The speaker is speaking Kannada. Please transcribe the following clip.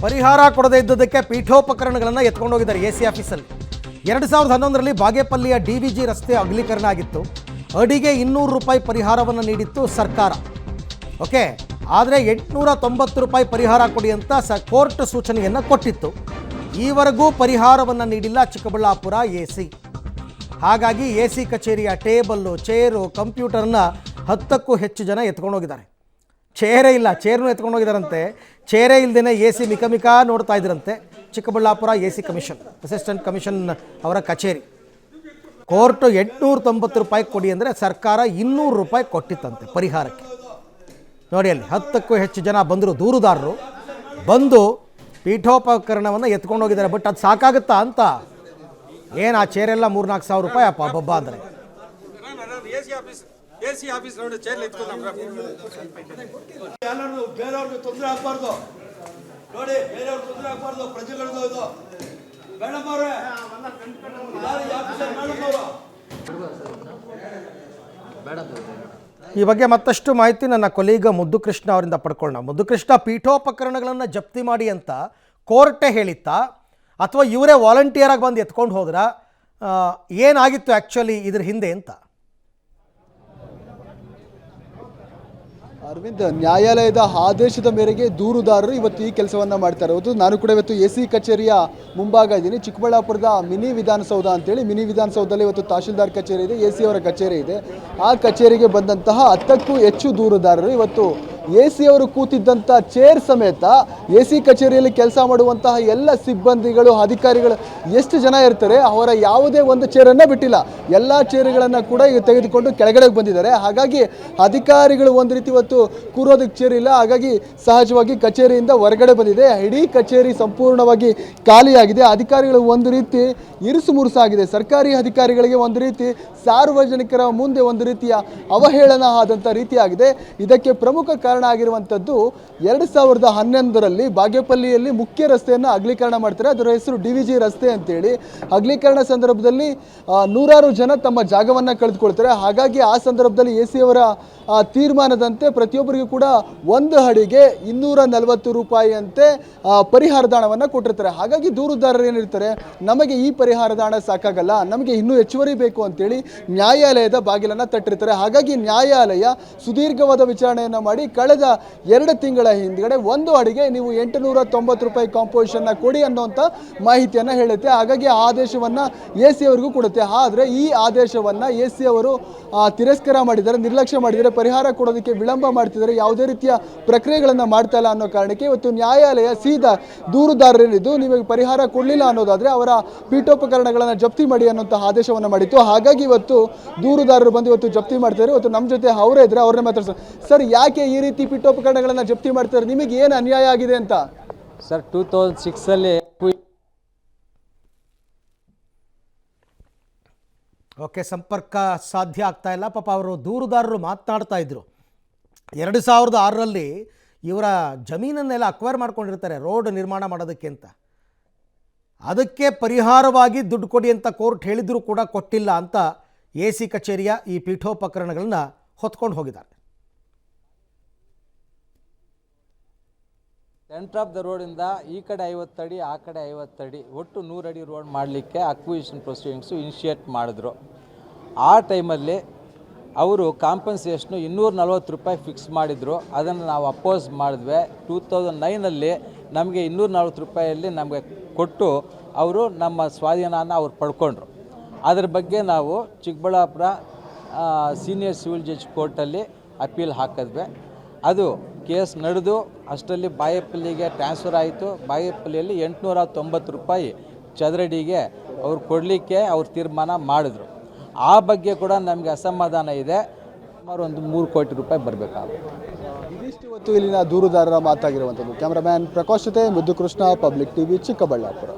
ಪರಿಹಾರ ಕೊಡದೇ ಇದ್ದದಕ್ಕೆ ಪೀಠೋಪಕರಣಗಳನ್ನು ಎತ್ಕೊಂಡು ಹೋಗಿದ್ದಾರೆ ಎ ಸಿ ಆಫೀಸಲ್ಲಿ. 2011ರಲ್ಲಿ ಬಾಗೇಪಲ್ಲಿಯ DVG ರಸ್ತೆ ಅಗಲೀಕರಣ ಆಗಿತ್ತು. ಅಡಿಗೆ 200 ರೂಪಾಯಿ ಪರಿಹಾರವನ್ನು ನೀಡಿತ್ತು ಸರ್ಕಾರ. ಓಕೆ, ಆದರೆ 890 ರೂಪಾಯಿ ಪರಿಹಾರ ಕೊಡಿ ಅಂತ ಕೋರ್ಟ್ ಸೂಚನೆಯನ್ನು ಕೊಟ್ಟಿತ್ತು. ಈವರೆಗೂ ಪರಿಹಾರವನ್ನು ನೀಡಿಲ್ಲ ಚಿಕ್ಕಬಳ್ಳಾಪುರ AC. ಹಾಗಾಗಿ AC ಕಚೇರಿಯ ಟೇಬಲ್ಲು, ಚೇರು, ಕಂಪ್ಯೂಟರ್ನ 10ಕ್ಕೂ ಹೆಚ್ಚು ಜನ ಎತ್ಕೊಂಡು ಹೋಗಿದ್ದಾರೆ. ಚೇರೇ ಇಲ್ಲ, ಚೇರ್ನೂ ಎತ್ಕೊಂಡು ಹೋಗಿದ್ದಾರಂತೆ. ಚೇರೇ ಇಲ್ಲದೇ AC ಮಿಕ ನೋಡ್ತಾ ಇದ್ರಂತೆ. Chikkaballapur AC commission, assistant commission ಅವರ ಕಚೇರಿ. ಕೋರ್ಟು 890 ರೂಪಾಯಿ ಕೊಡಿ ಅಂದರೆ ಸರ್ಕಾರ 200 ರೂಪಾಯಿ ಕೊಟ್ಟಿತ್ತಂತೆ ಪರಿಹಾರಕ್ಕೆ. ನೋಡಿ, ಅಲ್ಲಿ 10ಕ್ಕೂ ಹೆಚ್ಚು ಜನ ಬಂದರು, ದೂರುದಾರರು ಬಂದು ಪೀಠೋಪಕರಣವನ್ನು ಎತ್ಕೊಂಡು ಹೋಗಿದ್ದಾರೆ. ಬಟ್ ಅದು ಸಾಕಾಗುತ್ತಾ ಅಂತ, ಏನು ಆ ಚೇರೆಲ್ಲ 3-4 ಸಾವಿರ ರೂಪಾಯಿ ಅಪ್ಪ ಬಬ್ಬ ಅಂದರೆ. ತೊಂದರೆ ಆಗ್ಬಾರ್ದು ನೋಡಿ, ಬೇರೆಯವ್ರು ತೊಂದರೆ ಆಗ್ಬಾರ್ದು, ಪ್ರಜೆಗಳದ್ದು ಇದು. ಮೇಡಮ್ ಅವರೇ, ಈ ಬಗ್ಗೆ ಮತ್ತಷ್ಟು ಮಾಹಿತಿ ನನ್ನ ಕೊಲೀಗ ಮುದ್ದುಕೃಷ್ಣ ಅವರಿಂದ ಪಡ್ಕೊಳ್ಳೋಣ. ಮುದ್ದುಕೃಷ್ಣ, ಪೀಠೋಪಕರಣಗಳನ್ನು ಜಪ್ತಿ ಮಾಡಿ ಅಂತ ಕೋರ್ಟೇ ಹೇಳಿತ್ತಾ ಅಥವಾ ಇವರೇ ವಾಲಂಟಿಯರಾಗಿ ಬಂದು ಎತ್ಕೊಂಡು ಹೋದ್ರ? ಏನಾಗಿತ್ತು ಆ್ಯಕ್ಚುಲಿ ಇದ್ರ ಹಿಂದೆ ಅಂತ? ಅರವಿಂದ್, ನ್ಯಾಯಾಲಯದ ಆದೇಶದ ಮೇರೆಗೆ ದೂರುದಾರರು ಇವತ್ತು ಈ ಕೆಲಸವನ್ನು ಮಾಡ್ತಾರೆ. ಇವತ್ತು ನಾನು ಕೂಡ ಇವತ್ತು AC ಕಚೇರಿಯ ಮುಂಭಾಗ ಇದ್ದೀನಿ. ಚಿಕ್ಕಬಳ್ಳಾಪುರದ ಮಿನಿ ವಿಧಾನಸೌಧ ಅಂತೇಳಿ, ಮಿನಿ ವಿಧಾನಸೌಧದಲ್ಲಿ ಇವತ್ತು ತಹಶೀಲ್ದಾರ್ ಕಚೇರಿ ಇದೆ, AC ಅವರ ಕಚೇರಿ ಇದೆ. ಆ ಕಚೇರಿಗೆ ಬಂದಂತಹ 10ಕ್ಕೂ ಹೆಚ್ಚು ದೂರುದಾರರು ಇವತ್ತು AC ಅವರು ಕೂತಿದ್ದಂಥ ಚೇರ್ ಸಮೇತ AC ಕಚೇರಿಯಲ್ಲಿ ಕೆಲಸ ಮಾಡುವಂತಹ ಎಲ್ಲ ಸಿಬ್ಬಂದಿಗಳು, ಅಧಿಕಾರಿಗಳು ಎಷ್ಟು ಜನ ಇರ್ತಾರೆ, ಅವರ ಯಾವುದೇ ಒಂದು ಚೇರನ್ನು ಬಿಟ್ಟಿಲ್ಲ. ಎಲ್ಲ ಚೇರುಗಳನ್ನು ಕೂಡ ಈಗ ತೆಗೆದುಕೊಂಡು ಕೆಳಗಡೆ ಬಂದಿದ್ದಾರೆ. ಹಾಗಾಗಿ ಅಧಿಕಾರಿಗಳು ಒಂದು ರೀತಿ ಇವತ್ತು ಕೂರೋದಕ್ಕೆ ಚೇರ್ ಇಲ್ಲ. ಹಾಗಾಗಿ ಸಹಜವಾಗಿ ಕಚೇರಿಯಿಂದ ಹೊರಗಡೆ ಬಂದಿದೆ. ಇಡೀ ಕಚೇರಿ ಸಂಪೂರ್ಣವಾಗಿ ಖಾಲಿಯಾಗಿದೆ. ಅಧಿಕಾರಿಗಳು ಒಂದು ರೀತಿ ಇರುಸು ಮುರುಸಾಗಿದೆ. ಸರ್ಕಾರಿ ಅಧಿಕಾರಿಗಳಿಗೆ ಒಂದು ರೀತಿ ಸಾರ್ವಜನಿಕರ ಮುಂದೆ ಒಂದು ರೀತಿಯ ಅವಹೇಳನ ಆದಂಥ ರೀತಿಯಾಗಿದೆ. ಇದಕ್ಕೆ ಪ್ರಮುಖ ಕಾರಣ ಆಗಿರುವಂಥದ್ದು 2011ರಲ್ಲಿ ಬಾಗೇಪಲ್ಲಿಯಲ್ಲಿ ಮುಖ್ಯ ರಸ್ತೆಯನ್ನು ಅಗಲೀಕರಣ ಮಾಡ್ತಾರೆ. ಅದರ ಹೆಸರು DVG ರಸ್ತೆ ಅಂತೇಳಿ. ಅಗಲೀಕರಣ ಸಂದರ್ಭದಲ್ಲಿ ನೂರಾರು ಜನ ತಮ್ಮ ಜಾಗವನ್ನು ಕಳೆದುಕೊಳ್ತಾರೆ. ಹಾಗಾಗಿ ಆ ಸಂದರ್ಭದಲ್ಲಿ AC ಅವರ ತೀರ್ಮಾನದಂತೆ ಪ್ರತಿಯೊಬ್ಬರಿಗೂ ಕೂಡ ಒಂದು ಅಡಿಗೆ 240 ರೂಪಾಯಿ ಅಂತೆ ಪರಿಹಾರದ ಹಣವನ್ನು ಕೊಟ್ಟಿರ್ತಾರೆ. ಹಾಗಾಗಿ ದೂರುದಾರರು ಏನಿರ್ತಾರೆ, ನಮಗೆ ಈ ಪರಿಹಾರದ ಹಣ ಸಾಕಾಗಲ್ಲ, ನಮಗೆ ಇನ್ನೂ ಹೆಚ್ಚುವರಿ ಬೇಕು ಅಂತೇಳಿ ನ್ಯಾಯಾಲಯದ ಬಾಗಿಲನ್ನು ತಟ್ಟಿರ್ತಾರೆ. ಹಾಗಾಗಿ ನ್ಯಾಯಾಲಯ ಸುದೀರ್ಘವಾದ ವಿಚಾರಣೆಯನ್ನು ಮಾಡಿ ಕಳೆದ 2 ತಿಂಗಳ ಹಿಂದ್ಗಡೆ ಒಂದು ಅಡಿಗೆ ನೀವು 890 ರೂಪಾಯಿ ಕಾಂಪೋಸಿಷನ್ನ ಕೊಡಿ ಅನ್ನೋಂಥ ಮಾಹಿತಿಯನ್ನು ಹೇಳುತ್ತೆ. ಹಾಗಾಗಿ ಆ ಆದೇಶವನ್ನು AC ಅವರಿಗೂ ಕೊಡುತ್ತೆ. ಆದರೆ ಈ ಆದೇಶವನ್ನು AC ಅವರು ತಿರಸ್ಕಾರ ಮಾಡಿದ್ದಾರೆ, ನಿರ್ಲಕ್ಷ್ಯ ಮಾಡಿದ್ದಾರೆ. ಪರಿಹಾರ ಕೊಡೋದಕ್ಕೆ ವಿಳಂಬ ಮಾಡ್ತಿದ್ದಾರೆ, ಯಾವುದೇ ರೀತಿಯ ಪ್ರಕ್ರಿಯೆಗಳನ್ನು ಮಾಡ್ತಾ ಇಲ್ಲ ಅನ್ನೋ ಕಾರಣಕ್ಕೆ ಇವತ್ತು ನ್ಯಾಯಾಲಯ ಸೀದಾ ದೂರುದಾರರಿದ್ದು ನಿಮಗೆ ಪರಿಹಾರ ಕೊಡಲಿಲ್ಲ ಅನ್ನೋದಾದರೆ ಅವರ ಪೀಠೋಪಕರಣಗಳನ್ನು ಜಪ್ತಿ ಮಾಡಿ ಅನ್ನೋಂಥ ಆದೇಶವನ್ನು ಮಾಡಿತ್ತು. ಹಾಗಾಗಿ ಇವತ್ತು ದೂರುದಾರರು ಬಂದು ಇವತ್ತು ಜಪ್ತಿ ಮಾಡ್ತಾರೆ. ಇವತ್ತು ನಮ್ಮ ಜೊತೆ ಅವರೇ ಇದ್ರೆ ಅವ್ರನ್ನೇ ಮಾತಾಡ್ತಾರೆ. ಸರ್, ಯಾಕೆ ಈ ರೀತಿ ಪೀಠೋಪಕರಣಗಳನ್ನು ಜಪ್ತಿ ಮಾಡ್ತಾರೆ? ನಿಮಗೆ ಏನು ಅನ್ಯಾಯ ಆಗಿದೆ ಅಂತ? ಸರ್, 2006ಅಲ್ಲಿ ಓಕೆ, ಸಂಪರ್ಕ ಸಾಧ್ಯ ಆಗ್ತಾ ಇಲ್ಲ. ಪಾಪ ಅವರು ದೂರುದಾರರು ಮಾತನಾಡ್ತಾ ಇದ್ರು. 2006ರಲ್ಲಿ ಇವರ ಜಮೀನನ್ನೆಲ್ಲ ಅಕ್ವೈರ್ ಮಾಡ್ಕೊಂಡಿರ್ತಾರೆ ರೋಡ್ ನಿರ್ಮಾಣ ಮಾಡೋದಕ್ಕೆ ಅಂತ. ಅದಕ್ಕೆ ಪರಿಹಾರವಾಗಿ ದುಡ್ಡು ಕೊಡಿ ಅಂತ ಕೋರ್ಟ್ ಹೇಳಿದರೂ ಕೂಡ ಕೊಟ್ಟಿಲ್ಲ ಅಂತ AC ಕಚೇರಿಯ ಈ ಪೀಠೋಪಕರಣಗಳನ್ನ ಹೊತ್ಕೊಂಡು ಹೋಗಿದ್ದಾರೆ. ಸೆಂಟರ್ ಆಫ್ ದ ರೋಡಿಂದ ಈ ಕಡೆ 50 ಅಡಿ, ಆ ಕಡೆ 50 ಅಡಿ, ಒಟ್ಟು 100 ಅಡಿ ರೋಡ್ ಮಾಡಲಿಕ್ಕೆ ಅಕ್ವಿಸಿಷನ್ ಪ್ರೊಸೀಡಿಂಗ್ಸು ಇನಿಷಿಯೇಟ್ ಮಾಡಿದ್ರು. ಆ ಟೈಮಲ್ಲಿ ಅವರು ಕಾಂಪನ್ಸೇಷನು 240 ರೂಪಾಯಿ ಫಿಕ್ಸ್ ಮಾಡಿದರು. ಅದನ್ನು ನಾವು ಅಪೋಸ್ ಮಾಡಿದ್ವಿ. 2009ನಲ್ಲಿ ನಮಗೆ 240 ರೂಪಾಯಲ್ಲಿ ನಮಗೆ ಕೊಟ್ಟು ಅವರು ನಮ್ಮ ಸ್ವಾಧೀನನ ಅವ್ರು ಪಡ್ಕೊಂಡ್ರು. ಅದರ ಬಗ್ಗೆ ನಾವು ಚಿಕ್ಕಬಳ್ಳಾಪುರ ಸೀನಿಯರ್ ಸಿವಿಲ್ ಜಡ್ಜ್ ಕೋರ್ಟಲ್ಲಿ ಅಪೀಲ್ ಹಾಕಿದ್ವಿ. ಅದು ಕೇಸ್ ನಡೆದು ಅಷ್ಟರಲ್ಲಿ ಬಾಗೇಪಲ್ಲಿಗೆ ಟ್ರಾನ್ಸ್ಫರ್ ಆಯಿತು. ಬಾಗೇಪಲ್ಲಿಯಲ್ಲಿ 890 ರೂಪಾಯಿ ಚದರಡಿಗೆ ಅವ್ರು ಕೊಡಲಿಕ್ಕೆ ಅವ್ರು ತೀರ್ಮಾನ ಮಾಡಿದ್ರು. ಆ ಬಗ್ಗೆ ಕೂಡ ನಮಗೆ ಅಸಮಾಧಾನ ಇದೆ. ಸುಮಾರು ಒಂದು 3 ಕೋಟಿ ರೂಪಾಯಿ ಬರಬೇಕಾಗುತ್ತೆ. ಇದಿಷ್ಟು ಇವತ್ತು ಇಲ್ಲಿನ ದೂರುದಾರರ ಮಾತಾಗಿರುವಂಥದ್ದು. ಕ್ಯಾಮ್ರಾಮ್ಯಾನ್ ಪ್ರಕಾಶ್ ಜೊತೆ ಮುದ್ದುಕೃಷ್ಣ, ಪಬ್ಲಿಕ್ TV, ಚಿಕ್ಕಬಳ್ಳಾಪುರ.